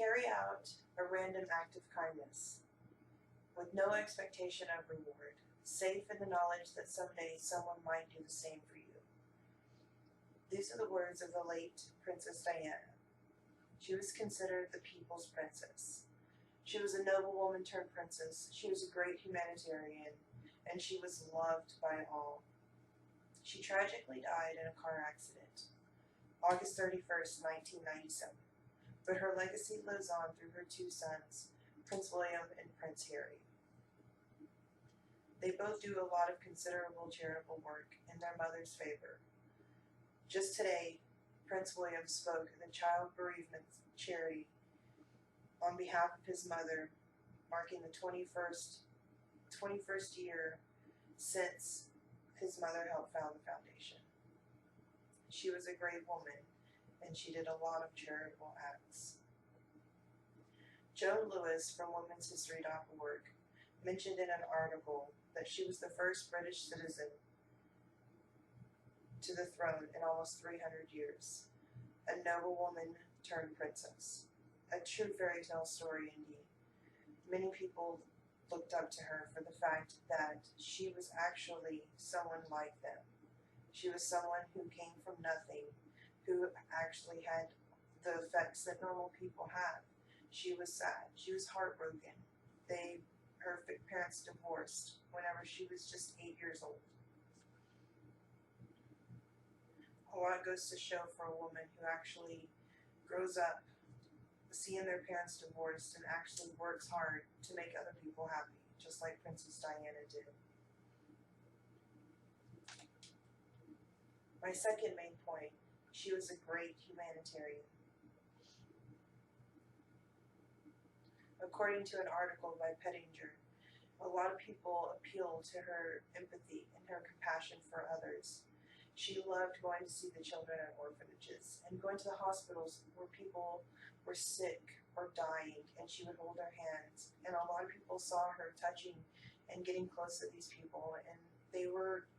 Carry out a random act of kindness with no expectation of reward, safe in the knowledge that someday someone might do the same for you. These are the words of the late Princess Diana. She was considered the people's princess. She was a noblewoman turned princess. She was a great humanitarian, and she was loved by all. She tragically died in a car accident, August 31st, 1997, but her legacy lives on through her two sons, Prince William and Prince Harry. They both do a lot of considerable charitable work in their mother's favor. Just today, Prince William spoke at the Child Bereavement Charity on behalf of his mother, marking the 21st year since his mother helped found the foundation. She was a great woman, and she did a lot of charitable acts. Joan Lewis from Women'sHistory.org mentioned in an article that she was the first British citizen to the throne in almost 300 years, a noblewoman turned princess. A true fairy tale story indeed. Many people looked up to her for the fact that she was actually someone like them. She was someone who came from nothing, who actually had the effects that normal people have. She was sad. She was heartbroken. Her parents divorced whenever she was just 8 years old. A lot goes to show for a woman who actually grows up seeing their parents divorced and actually works hard to make other people happy, just like Princess Diana did. My second main point, she was a great humanitarian. According to an article by Pettinger, a lot of people appeal to her empathy and her compassion for others. She loved going to see the children at orphanages and going to the hospitals where people were sick or dying, and she would hold their hands. And a lot of people saw her touching and getting close to these people, and they were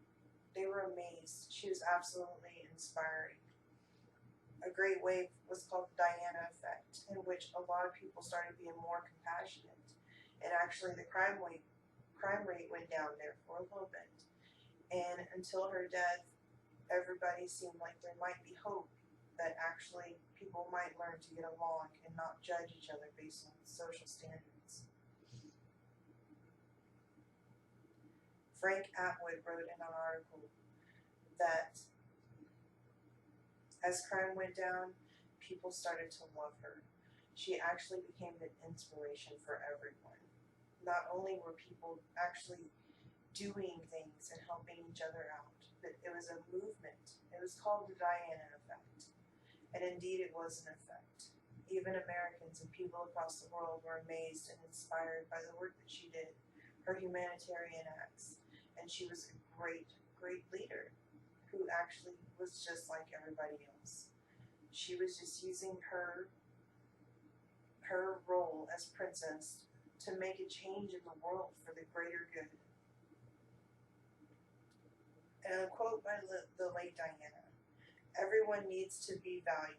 amazed. She was absolutely inspiring. A great wave was called the Diana effect, in which a lot of people started being more compassionate, and actually the crime rate went down there for a little bit. And until her death, everybody seemed like there might be hope that actually people might learn to get along and not judge each other based on social standards. Frank Atwood wrote in an article that as crime went down, people started to love her. She actually became an inspiration for everyone. Not only were people actually doing things and helping each other out, but it was a movement. It was called the Diana effect. And indeed it was an effect. Even Americans and people across the world were amazed and inspired by the work that she did, her humanitarian acts. And she was a great, great leader who actually was just like everybody else. She was just using her role as princess to make a change in the world for the greater good. And a quote by the late Diana, "Everyone needs to be valued.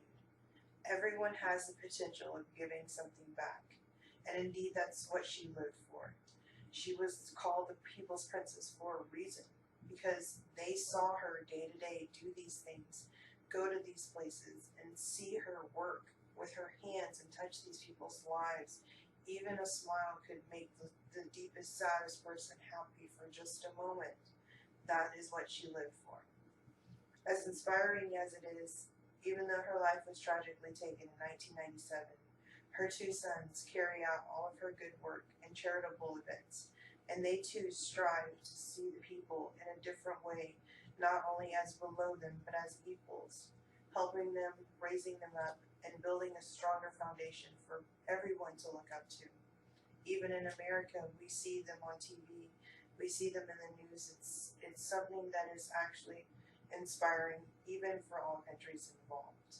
Everyone has the potential of giving something back." And indeed, that's what she lived for. She was called the people's princess for a reason, because they saw her day to day do these things, go to these places, and see her work with her hands and touch these people's lives. Even a smile could make the deepest, saddest person happy for just a moment. That is what she lived for. As inspiring as it is, even though her life was tragically taken in 1997, her two sons carry out all of her good work and charitable events, and they too strive to see the people in a different way, not only as below them, but as equals, helping them, raising them up, and building a stronger foundation for everyone to look up to. Even in America, we see them on TV, we see them in the news. It's something that is actually inspiring, even for all countries involved.